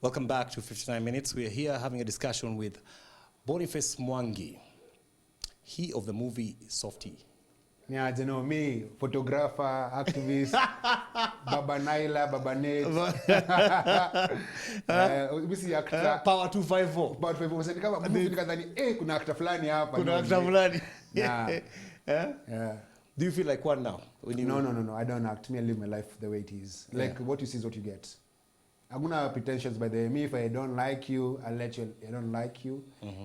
Welcome back to 59 Minutes. We are here having a discussion with Boniface Mwangi. He of the movie Softie. Yeah, you know me, photographer, activist, Baba Naila, Baba Nate. We see actor. Power 254. Power 254. Kama movie nikadhani kuna actor fulani hapa. Kuna actor fulani. Yeah. Yeah. Do you feel like one now? No. I don't act. Me, I live my life the way it is. Like what you see is what you get. I'm gonna have pretensions by the way. Me, if I don't like you, I'll let you. I don't like you.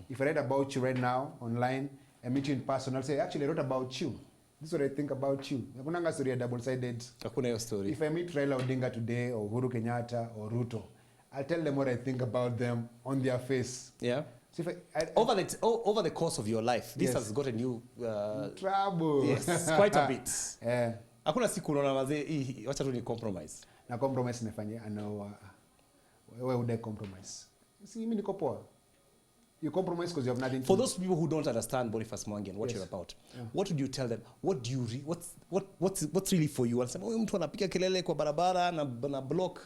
If I read about you right now online, I meet you in person, I'll say, actually, I wrote about you. This is what I think about you. Hakuna story double-sided. Hakuna hiyo story. If I meet Raila Odinga today, or Uhuru Kenyatta, or Ruto, I'll tell them what I think about them on their face. Yeah. So if over the course of your life, this has got a new trouble. Yes, quite a bit. Yeah. Hakuna siku unaona wazee wacha tu ni compromise. Na compromise nafanya why would I compromise? See, mimi niko poa. You compromise because you have nothing to For those people who don't understand Boniface Mwangi and what you're about, what would you tell them? What do you what's really for you? Wanasema huyu mtu anapiga kelele kwa barabara na block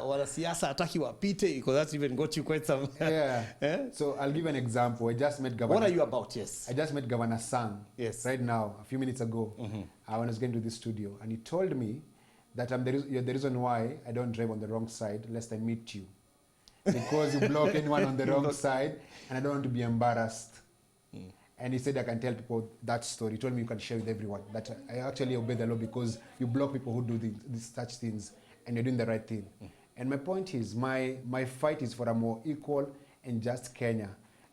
wala siasa hataki wapite because that's even got you quite some. So I'll give an example. I just met Governor. What are you about? Yes. I just met Governor Sang. Yes. Right now, a few minutes ago. I was going to this studio and he told me that you're the reason why I don't drive on the wrong side lest I meet you. Because you block anyone on the wrong side and I don't want to be embarrassed. And he said I can tell people that story. He told me you can share with everyone that I actually obey the law because you block people who do these such things and you're doing the right thing. And my point is, my fight is for a more equal and just Kenya.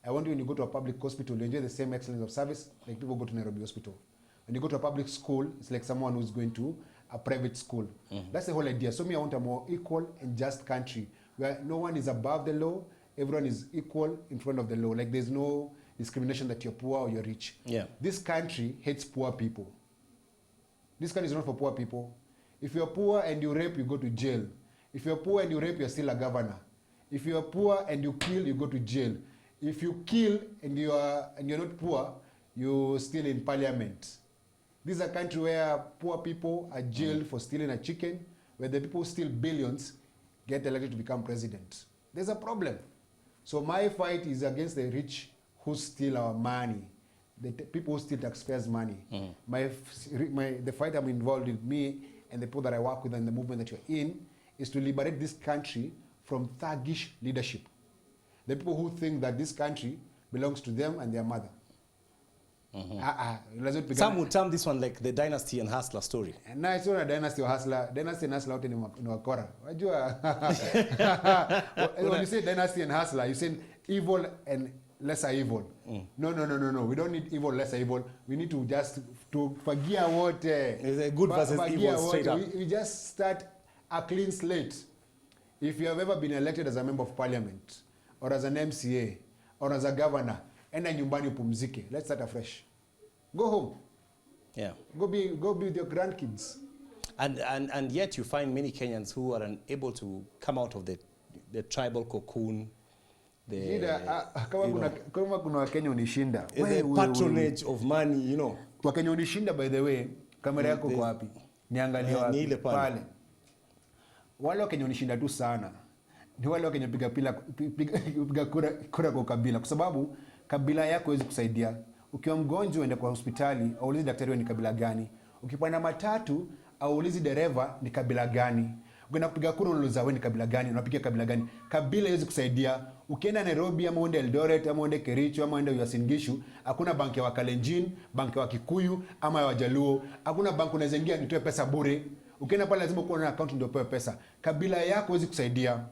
I want you, when you go to a public hospital, you enjoy the same excellence of service like people go to Nairobi Hospital. When you go to a public school, it's like someone who's going to a private school. That's the whole idea. So me, I want a more equal and just country where no one is above the law, everyone is equal in front of the law. Like there's no discrimination that you're poor or you're rich. Yeah. This country hates poor people. This country is not for poor people. If you're poor and you rape, you go to jail. If you're poor and you rape, you're still a governor. If you're poor and you kill, you go to jail. If you kill and you're not poor, you're still in parliament. This is a country where poor people are jailed for stealing a chicken, where the people who steal billions get elected to become president. There's a problem. So my fight is against the rich who steal our money, the people who steal taxpayers' money. The fight I'm involved with, me and the people that I work with and the movement that you're in, is to liberate this country from thuggish leadership. The people who think that this country belongs to them and their mother. Some would term this one like the dynasty and hustler story. No, it's not a dynasty or hustler. Dynasty and hustler out in Wakora. When you say dynasty and hustler, you say evil and lesser evil. No. We don't need evil, lesser evil. We need to just to forgive what. It's a good versus evil straight up. We just start a clean slate. If you have ever been elected as a member of parliament, or as an MCA, or as a governor, enda nyumbani upumzike. Let's start afresh. Go home. Yeah. Go be with your grandkids. And yet you find many Kenyans who are unable to come out of the tribal cocoon. Kama kuna Wakenya unishinda. The patronage of money, you know. Wakenya unishinda, by the way, kamera yako kwa wapi? Niangalie wapi? Ni ile pale. Wale Wakenya unishinda tu sana. Ni wale Wakenya piga kura kwa kabila. Kwa sababu kabila yako haiwezi kusaidia. Ukiwa mgonjwa uende kwa hospitali, aulizi daktari wewe ni kabila gani. Ukipanda matatu, aulizi dereva ni kabila gani. Ukienda kupiga kura unauliza wewe ni kabila gani, unapiga kabila gani. Kabila haiwezi kusaidia. Ukienda Nairobi ama uende Eldoret ama uende Kericho ama uende Uasin Gishu, hakuna banki ya Wakalenjin, banki ya Wakikuyu ama ya Wajaluo. Hakuna banki unaweza ingia nitoe pesa bure. Ukienda pale lazima uwe na account ndio upewe pesa. Kabila yako haiwezi kusaidia.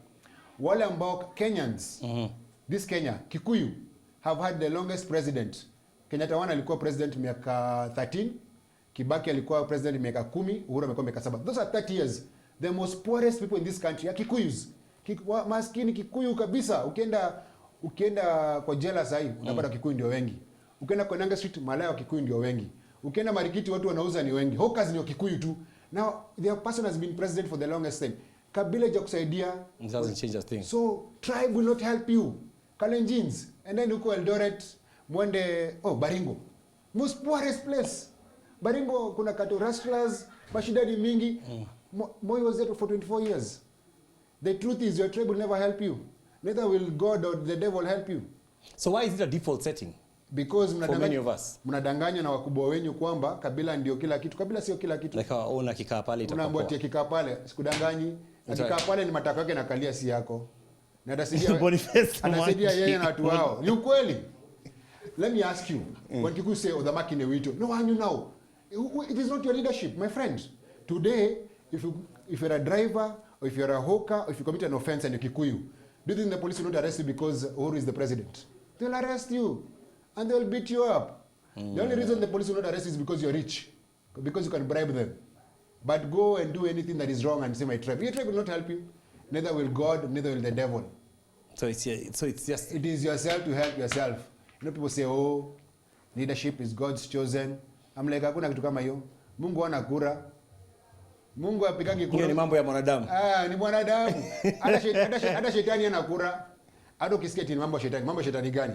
Wale ambao Kenyans, this Kenya, Kikuyu have had the longest president. Kenyatta wana alikuwa president miaka 13, Kibaki alikuwa president miaka 10, Uhuru amekuwa miaka 7. Those are 30 years. The most poorest people in this country are Kikuyus. Maskini Kikuyu kabisa. Ukienda kwa jela sahi, unapata Kikuyu ndio wengi. Ukienda kwa Nanga Street, Malaya Kikuyu ndio wengi. Ukienda Marikiti watu wanauza ni wengi. Hawkers ni Kikuyu tu. Now, the person has been president for the longest time. Kabila hajakusaidia. It doesn't change a thing. So, tribe will not help you. Kalenjins. And then uko Eldoret, mwende, Baringo. Most poorest place. Baringo kuna kato rustlers, mashida ni mingi. Moi was there for 24 years. The truth is your tribe will never help you. Neither will God or the devil help you. So why is it a default setting? Because for many of us, mnadanganywa na wakubwa wenyu kwamba kabila ndio kila kitu. Kabila sio kila kitu. Like una kikaa pale itakuwa. Unaambia kikaa pale, sikudanganyi. Akikaa pale ni matako yake na kalia si yako. Na atasaidia Boniface. Anasaidia yeye na watu wao. Ni ukweli. Let me ask you, when Kikuyu say odhamaki ne wito, no one you know. It is not your leadership, my friend. Today, if you're a driver, or if you're a hawker, or if you commit an offense and you're Kikuyu, do you think the police will not arrest you because Uhuru is the president? They'll arrest you. And they'll beat you up. The only reason the police will not arrest you is because you're rich. Because you can bribe them. But go and do anything that is wrong and say my tribe. Your tribe will not help you. Neither will God, neither will the devil. So it's just... It is yourself to help yourself. You know, people say, oh, leadership is God's chosen. I'm like, hakuna kitu kama hiyo. Mungu ana kura. Mungu apigagi kura. Hiyo ni mambo ya mwanadamu. Ni mwanadamu. Hata shetani ana kura. Hata ukisikia ni mambo ya shetani. Mambo ya shetani gani?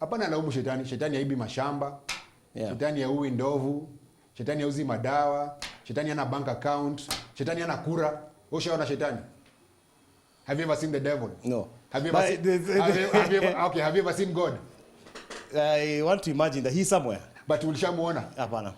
Hapana laumu shetani. Shetani haibi mashamba. Yeah. Shetani haui ndovu. Shetani hauzi madawa. Shetani hana bank account. Shetani hana kura. Ushaona shetani? Have you ever seen the devil? No. Have you ever seen God? I want to imagine that he's somewhere. But ulishamuona? Hapana.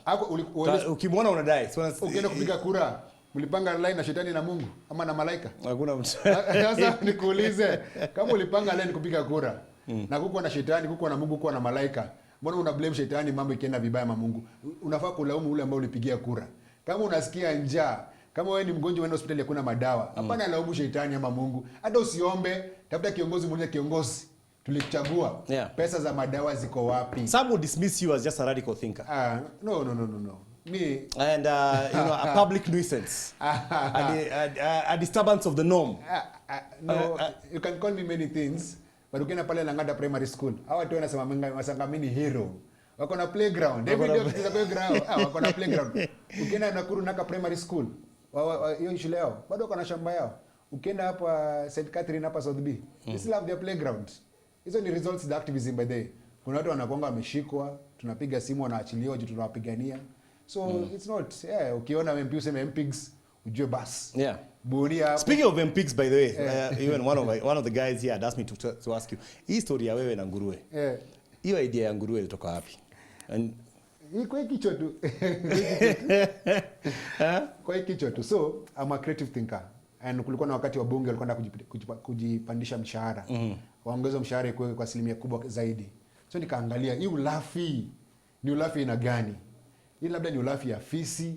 Ukimwona unadai. Ukienda kupiga kura, mlipanga line na shetani na Mungu ama na malaika? Hakuna mtu. Sasa nikuulize, kama ulipanga line kupiga kura, na kuko na shetani, kuko na Mungu, kuko na malaika, mbona una blame shetani mambo ikienda vibaya ma Mungu? Unafaa kulaumu ule ambao ulipigia kura. Kama unasikia njaa, kama wewe ni mgonjwa unaenda hospitali hakuna madawa, hapana laumu shetani ama Mungu. Hata usiombe, tafuta kiongozi muulize kiongozi. Tulikuchagua. Yeah. Pesa za madawa ziko wapi? Some would dismiss you as just a radical thinker. No. Me and a public nuisance. A disturbance of the norm. No, you can call me many things, but ukienda pale Lang'ata Primary School, hawa watu wanasema mimi ni hero. Wako na playground. Every day ukicheza playground, wako na playground. Ukienda Nakuru Naka Primary School, hiyo shule yao, bado wako na shamba yao. Ukienda hapa St. Catherine hapa South B, they still have their playground. Hizo ni results the activism by the. Kuna watu wanakonga wameshikwa, tunapiga simu wanaachiliwa juu tunawapigania. So it's not, ukiona MP useme MPigs, ujue bas. Yeah. Buria. Speaking of MPigs, by the way, even one of the guys here had asked me to ask you, hii story ya wewe na nguruwe. Hiyo idea ya nguruwe ilitoka wapi? And kwa kichwa tu. Kwa kichwa tu. So, I'm a creative thinker. And kulikuwa na wakati wa bunge walikuwa kujipandisha mshahara. Waongeze mshahara kwa asilimia kubwa zaidi. So nikaangalia hii ulafi ni ulafi ina gani? Hii labda ni ulafi ya fisi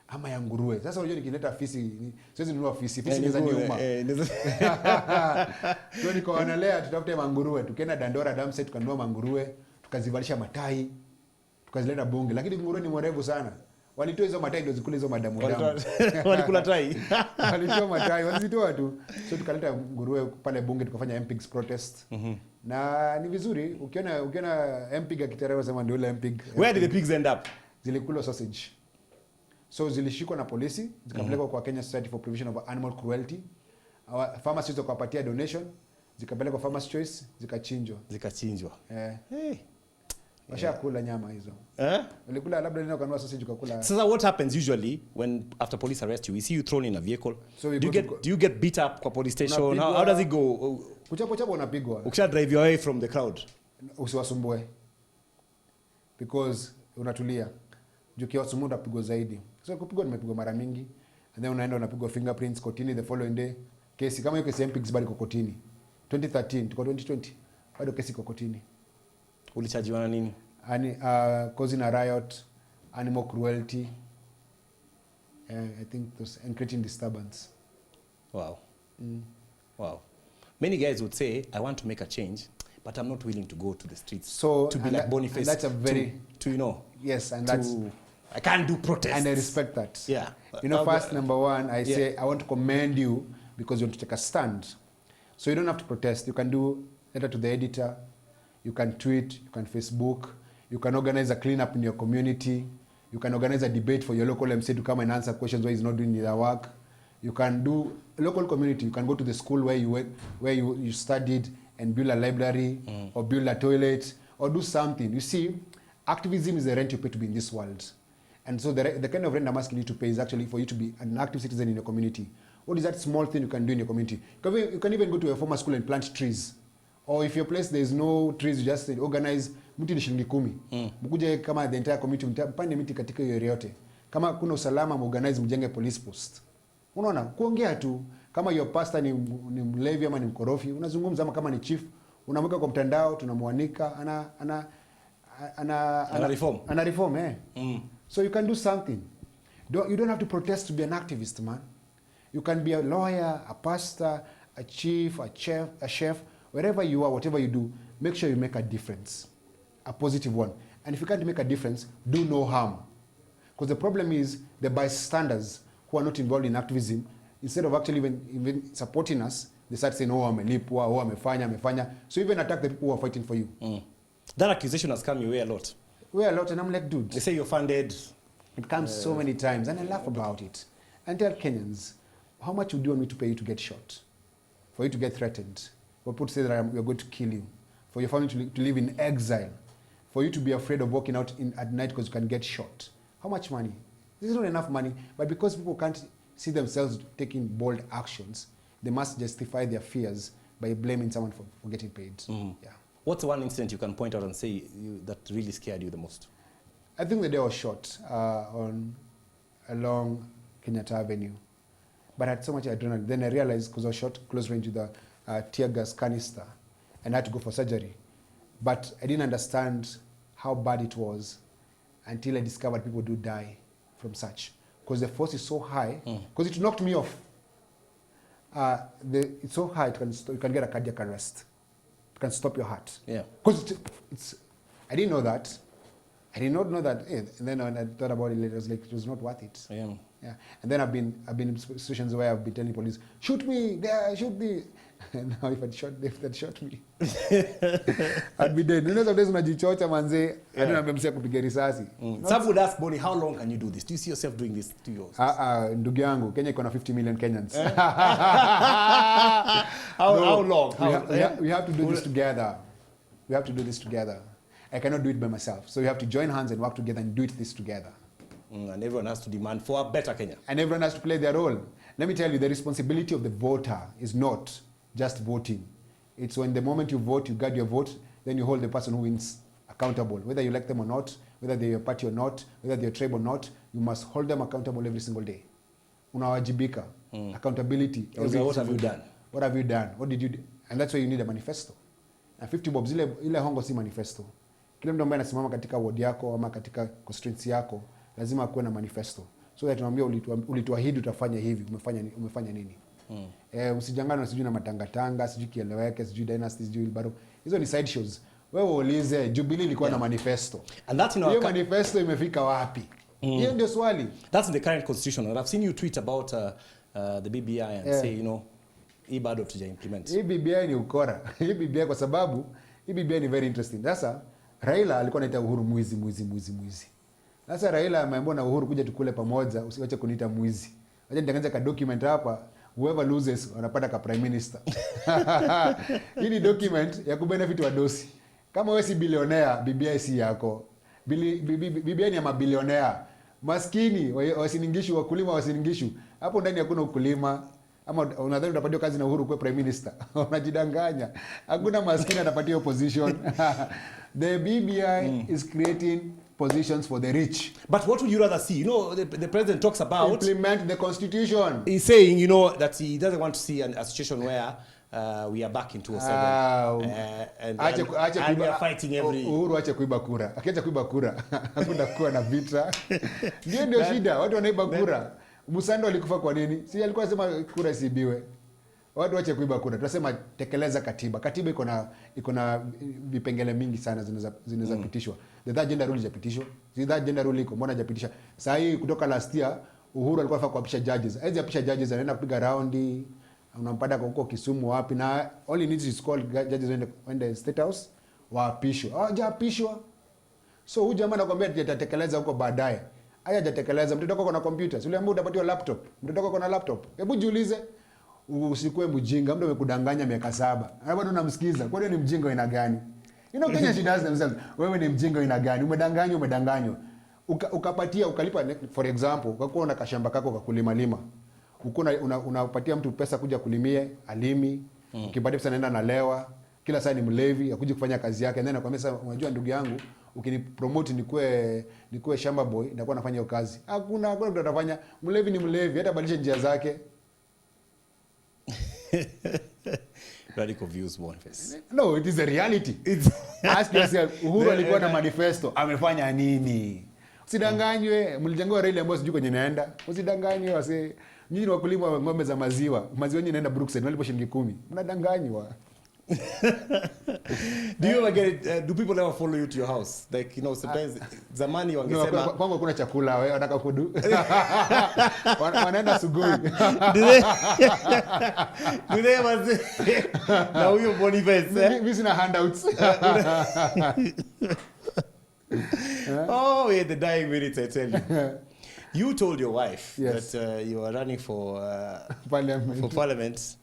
ama ya nguruwe. Sasa unajua nikileta fisi, siwezi nunua fisi ni za nyuma. So nikaonelea tutafute manguruwe, tukaenda Dandora Dam Site tukanunua manguruwe, tukazivalisha matai, tukazileta bunge. Lakini nguruwe ni mwerevu sana. Walitoa hizo matai ndio zikule hizo madamu. Walikula tai. Walitoa matai, walizitoa tu. So tukaleta nguruwe pale bunge tukafanya MPigs protest. Na ni vizuri ukiona MPig akitereva sema ndio ile MPig. Where did the pigs end up? Zilikula sausage. So zilishikwa na polisi, zikapelekwa kwa Kenya Society for Prevention of Animal Cruelty. Pharmacists wakapatia donation, zikapelekwa Farmers Choice, zikachinjwa. Hey. Washakula nyama hizo. Walikula labda ndio kanua sausage ukakula. So what happens usually when after police arrest you? We see you thrown in a vehicle. So do you get beat up kwa police station? How does it go? Kuchapo unapigwa. Ukisha drive you away from the crowd. Usiwasumbue. Because unatulia. Juu kiwasumbua utapigwa zaidi. So kupigwa nimepigwa mara mingi. And then unaenda unapigwa fingerprints kotini the following day. Kesi kama hiyo kesi MPigs bado iko kotini. 2013 tuko 2020 bado kesi iko kotini. Ulichajiwa na nini? Causing a riot, animal cruelty. I think those and creating disturbance. Wow. Wow. Many guys would say, I want to make a change, but I'm not willing to go to the streets. So to be like Boniface. That's a very to you know. Yes, and that's I can't do protests. And I respect that. Yeah. You know, first number one, I say I want to commend you because you want to take a stand. So you don't have to protest. You can do letter to the editor. You can tweet. You can Facebook. You can organize a cleanup in your community. You can organize a debate for your local MC to come and answer questions why he's not doing their work. You can do local community. You can go to the school where you went, where you studied and build a library or build a toilet or do something. You see, activism is the rent you pay to be in this world. And so the kind of rent I'm asking you to pay is actually for you to be an active citizen in your community. What is that small thing you can do in your community? You can even go to a former school and plant trees. Or if your place there is no trees, you just organize mti ni shilingi 10. Mkuje kama the entire community mpande miti katika hiyo area yote. Kama kuna usalama organize mjenge police post. Unaona, kuongea tu kama your pastor ni mlevi ama ni mkorofi, unazungumza kama ni chief, unamweka kwa mtandao, tunamwanika ana reform So you can do something. You don't have to protest to be an activist, man. You can be a lawyer, a pastor, a chief, a chef, wherever you are, whatever you do, make sure you make a difference, a positive one. And if you can't make a difference, do no harm. Because the problem is the bystanders who are not involved in activism, instead of actually even supporting us, they start saying, oh, amelipwa, oh, amefanya. So even attack the people who are fighting for you. That accusation has come your way a lot. And I'm like, dude. They say you're funded. It comes so many times, and I laugh about it. And tell Kenyans, how much would you want me to pay you to get shot? For you to get threatened? For people to say that we are going to kill you? For your family to live in exile? For you to be afraid of walking out at night because you can get shot? How much money? This is not enough money, but because people can't see themselves taking bold actions, they must justify their fears by blaming someone for getting paid. Yeah. What's one incident you can point out and say that really scared you the most? I think the day I was shot along Kenyatta Avenue. But I had so much adrenaline. Then I realized, because I was shot close range with a tear gas canister, and I had to go for surgery. But I didn't understand how bad it was until I discovered people do die from such. Because the force is so high, because it knocked me off. It's so high, you can get a cardiac arrest. It can stop your heart. Yeah. Because I didn't know that. I did not know that. And then when I thought about it later, I was like, it was not worth it. Yeah. And then I've been in situations where I've been telling police, shoot me, there, shoot me. And now if they'd shot me, I'd be dead. You know, sometimes unajichocha manze, I don't know kupiga risasi. Some would ask, Boni, how long can you do this? Do you see yourself doing this to yours? Ndugu yangu, Kenya iko na 50 million Kenyans. How long? We have to do this together. We have to do this together. I cannot do it by myself. So we have to join hands and work together and do this together. And everyone has to demand for a better Kenya. And everyone has to play their role. Let me tell you, the responsibility of the voter is not just voting. It's when the moment you vote, you guard your vote, then you hold the person who wins accountable. Whether you like them or not, whether they're your party or not, whether they're your tribe or not, you must hold them accountable every single day. Unawajibika. Accountability. What have you done? What have you done? What did you do? And that's why you need a manifesto. And 50 bob, ile hongo si manifesto. Kile mtu ambaye anasimama katika ward yako ama katika constituency yako lazima kuwe na manifesto. So that tunaambia ulituahidi utafanya hivi, umefanya nini? Usijangana na sijui na matangatanga, sijui kieleweke, sijui dynasty, sijui bado. Hizo ni side shows. Wewe uulize Jubilee ilikuwa na manifesto. And that's in our hiyo manifesto imefika wapi? Hiyo ndio swali. That's in the current constitution. And I've seen you tweet about the BBI and say, you know, hii bado tuja implement. Hii BBI ni ukora. Hii BBI kwa sababu hii BBI ni very interesting. Sasa Raila alikuwa anaita Uhuru mwizi. Sasa Raila ameambiwa na Uhuru kuja tukule pamoja, usiwache kuniita mwizi. Acha nitengeneze ka document hapa, whoever loses wanapata ka prime minister. Hii ni document ya kubenefit wadosi. Kama wewe si billionaire, BBI si yako. BBI ni ya mabilionea. Maskini wasiningishu, wakulima wasiningishu. Hapo ndani hakuna ukulima. Ama unadhani utapatiwa kazi na Uhuru kwa prime minister? Unajidanganya. Hakuna maskini atapatiwa position. The BBI is creating positions for the rich. But what would you rather see? You know, the president talks about implement the constitution. He's saying, you know, that he doesn't want to see a situation where we are back in 2007 and we are fighting every... Uhuru ache kuiba kura. Akiacha kuiba kura, hakuna kuwa na vita. Ndio shida, watu wanaiba kura. Musando alikufa kwa nini? Si alikuwa anasema kura isibiwe. Watu wache kuiba kura. Tunasema tekeleza katiba. Katiba iko na vipengele mingi sana zinaweza pitishwa. The third gender rule hajapitishwa. The third gender rule iko mbona hajapitisha? Sasa hii kutoka last year Uhuru alikuwa anafaa kuapisha judges. Hizi apisha judges anaenda kupiga raundi, unampata kwa huko Kisumu wapi, na all he needs is call judges when the state house waapishwe. Hajapishwa. So huyu jamaa anakuambia atatekeleza huko baadaye. Haya hajatekeleza. Mtoto wako na computer. Si uliambiwa utapatiwa laptop. Mtoto wako na laptop. Hebu jiulize. Usikue mjinga, mtu amekudanganya miaka 7. Na bado unamsikiza. Kwa nini ni mjinga aina gani? You know Kenya she does themselves. Wewe ni mjinga aina gani? Umedanganywa. Ukapatia ukalipa, for example, ukakuwa na kashamba kako kakulima. unapatia mtu pesa kuja kulimie, alimi, ukipatia pesa naenda nalewa, kila saa ni mlevi, akuje kufanya kazi yake, then anakuambia sasa, unajua ndugu yangu, ukinipromote nikuwe shamba boy, nitakuwa nafanya hiyo kazi. Hakuna mtu atafanya. Mlevi ni mlevi, hata badilisha njia zake. Radical views, Boniface. No, it is a reality. Ask yourself, Uhuru alikuwa na manifesto, amefanya nini? Usidanganywe, mlijengewa reli ambayo sijui kwenye naenda. Usidanganywe wase, nyinyi wakulima wa ng'ombe za maziwa. Maziwa yenyewe inaenda Brookside, walipo shilingi 10. Mnadanganywa. Do you ever get it, do people ever follow you to your house? Like, you know, sometimes zamani wangesema kwangu kuna chakula wewe unataka kudu. Wanaenda Sugoi. Do they ever say na huyo Boniface? Mimi sina handouts. Oh, yeah, the dying minutes, I tell you. You told your wife yes. that you were running for parliament.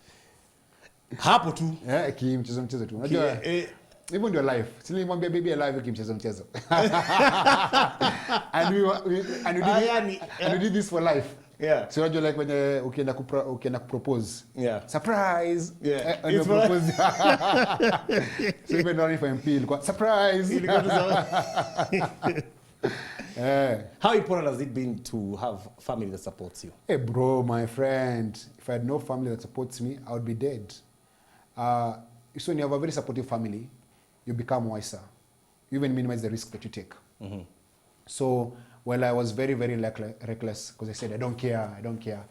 Hapo tu. Kimchezo tu. Unajua hivyo ndio life. Si nilimwambia baby life kimchezo. And we did this for life. Yeah. So unajua like when ukienda kupropose. Yeah. Surprise. Yeah. It's propose. So even running for MP ilikuwa surprise. How important has it been to have family that supports you? Hey bro, my friend, if I had no family that supports me, I would be dead. So when you have a very supportive family, you become wiser. You even minimize the risk that you take. Mm-hmm. So, well, I was very, very reckless because I said, I don't care.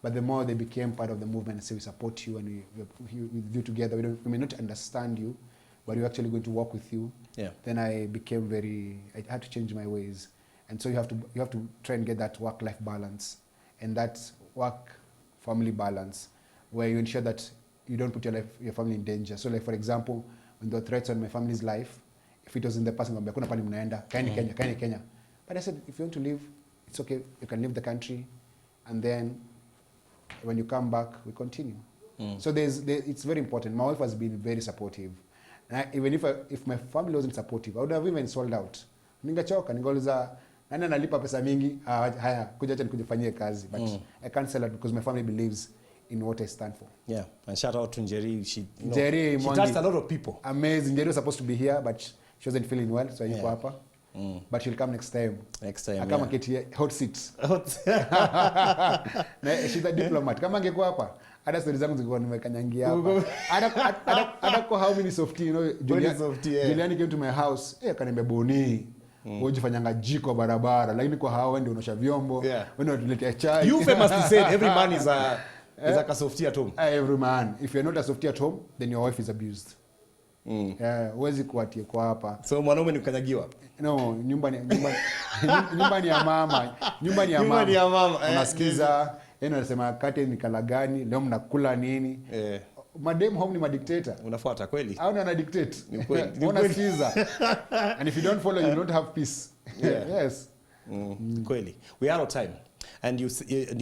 But the more they became part of the movement and say, we support you and we do together, we may not understand you, but we're actually going to work with you. Yeah. Then I became I had to change my ways. And so you have to try and get that work-life balance and that work-family balance where you ensure that you don't put your family in danger. So like for example, when there were threats on my family's life, if it was in the past, hakuna pali mnaenda, kaeni Kenya. But I said, if you want to leave, it's okay. You can leave the country, and then when you come back, we continue. So it's very important. My wife has been very supportive. And even if my family wasn't supportive, I would have even sold out. Ningechoka, ningeuliza nani analipa pesa mingi? Haya, kuja acha nikujifanyie kazi. But I can't sell out because my family believes in what I stand for. Yeah, and shout out to Njeri. She Mwangi, touched a lot of people. Amazing. Njeri was supposed to be here, but she wasn't feeling well, so yuko hapa. But she'll come next time. Akama keti hot seats. She's a diplomat. Kama angekuwa hapa, hata stories zangu zingekuwa nimekanyangia hapa. Hata kwa how many Softie, you know, Juliani came to my house, akaniambia Boni, ujifanyanga jiko barabara, lakini kwa hao ndio unosha vyombo, wewe ndio unatuletea chai. You famously said every man is a Softie at home. Every man. If you're not a Softie at home, then your wife is abused. Huwezi kuatie kwa hapa. So mwanaume ni kukanyagiwa? No, nyumba ni ya mama. Nyumba ni ya mama. Unasikiza, anasema kate ni kala gani, leo mnakula nini? Madam home ni madictator. Unafuata kweli? Au na dictate? Ni kweli. Unasikiza. And if you don't follow, you don't have peace. Yes. Kweli. We are out of time. And you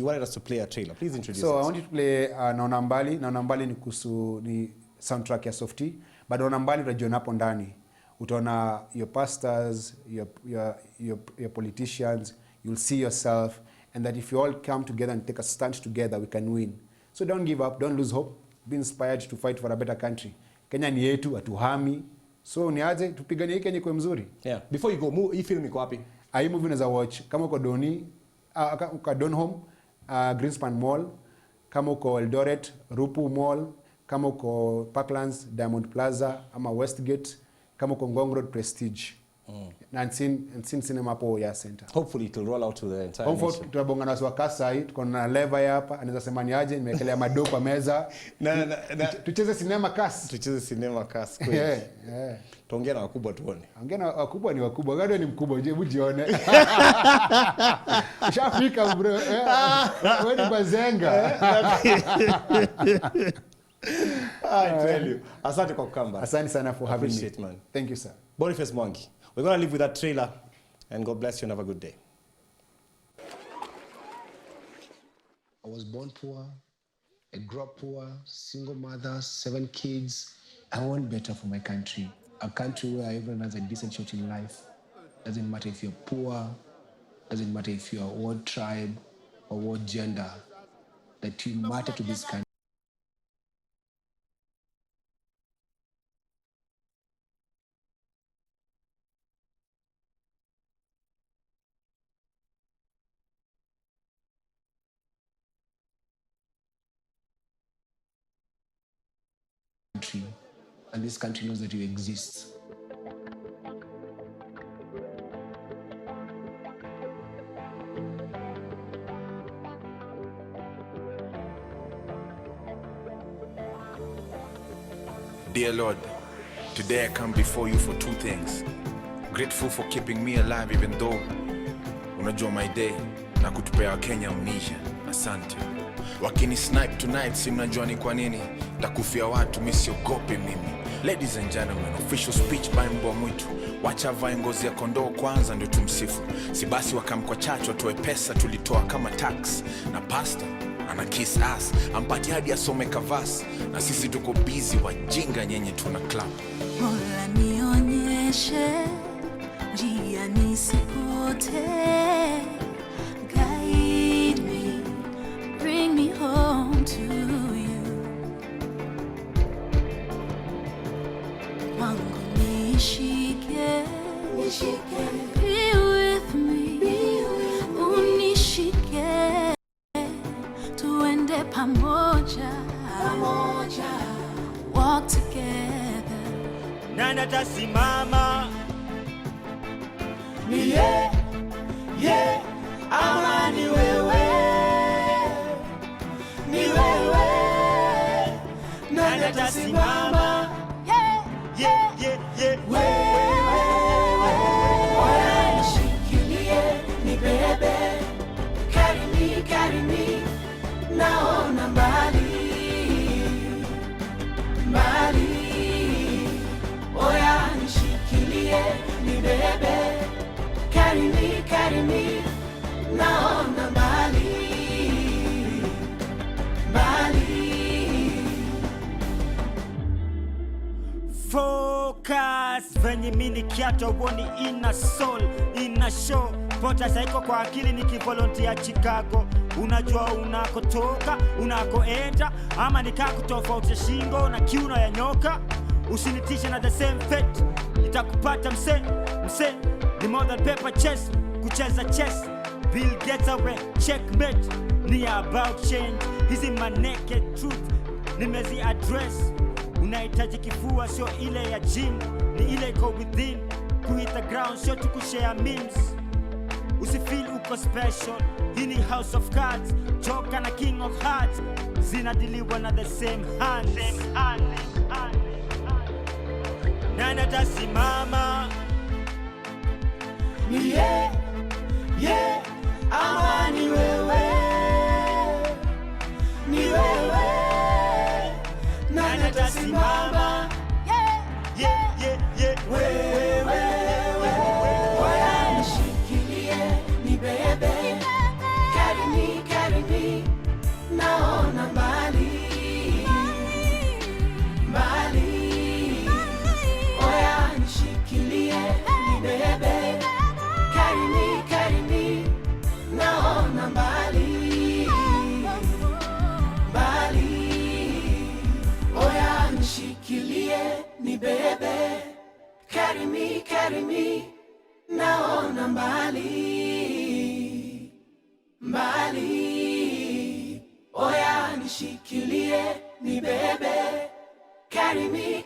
wanted us to play a trailer. Please introduce us. So I want you to play Naona Mbali. Naona Mbali ni soundtrack ya Softie. But Naona Mbali utajiona hapo ndani. Utaona your pastors, your politicians, you'll see yourself, and that if you all come together and take a stand together, we can win. So don't give up, don't lose hope. Be inspired to fight for a better country. Kenya ni yetu, atuhami. So niaje tupiganie Kenya kwa mzuri. Yeah. Before you go, hii film iko wapi? Hii movie unaweza watch kama uko Doni, uko Donholm, Greenspan Mall, kama uko Eldoret, Rupu Mall, kama uko Parklands, Diamond Plaza, ama Westgate, kama uko Ngong Road, Prestige. And seen cinema hapo ya center. Hopefully it will roll out to the entire nation. Tunabonga na wasiwakasa hii, tuko na lever hapa, anaweza sema ni aje, nimekelea mado kwa meza. Tucheze cinema cast. Tucheze cinema cast kweli. Tuongea na wakubwa tuone. Ongea na wakubwa ni wakubwa. Gado ni mkubwa, hebu jione. Ushafika bro. Wewe ni bazenga. I tell you. Asante kwa kukamba. Asante sana for having me. Appreciate, man. Thank you, sir. Boniface Mwangi. We're going to leave with that trailer, and God bless you and have a good day. I was born poor, I grew up poor, single mother, 7 kids. I want better for my country. A country where everyone has a decent shot in life. Doesn't matter if you're poor, doesn't matter if you're what tribe or what gender. that you matter to this country. And this country knows that you exist. Dear Lord, today I come before you for two things. Grateful for keeping me alive even though unajua my day na kutupea Kenya amnesia. Asante. Wakini snipe tonight si mnajua ni kwa nini takufia watu misiogope mimi. Ladies and gentlemen, official speech by mbwa mwitu. Wacha vae ngozi ya kondoo kwanza ndio tumsifu. Si basi wakamkwa chacho watoe pesa tulitoa kama tax. Na pastor ana kiss ass ampati hadi asome kavasi. Na sisi tuko busy wajinga nyenye tuna club. Mola nionyeshe njia nisipote. Guide me, bring me home to you. Wangu nishike, be with me, unishike, tuende pamoja, walk together. Nani atasimama? Ni ye, ama ni wewe, ni wewe. Nani atasimama? Wewe, oya nishikilie, nibebe, carry me, naona mbali, oya nishikilie, nibebe, carry me, naona mbali. Focus, venye mini kiato woni ina soul, ina show. Pota saiko kwa akili nikivolunteer Chicago. Unajua unakotoka, unakoenda, ama nikakutofautisha shingo na kiuno ya nyoka. Usinitishe na the same fate, nitakupata mse. Ni more than paper chess, kucheza chess. Bill gets away, checkmate. Ni about change, hizi my naked truth nimezi address. Unahitaji kifua sio ile ya gym, ni ile iko within. Kuhit the ground sio tu kushare memes. Usifeel uko special, hii ni house of cards. Joker na king of hearts zinadiliwa na the same hand. Nani atasimama? Ni ye, ama ni wewe, ni wewe. Nani atasimama? Wewe, oya nishikilie, nibebe, carry me, naona mbali, oya nishikilie, nibebe, carry me, naona mbali, oya nishikilie, nibebe, carry me, naona mbali, oya nishikilie, nibebe, carry me,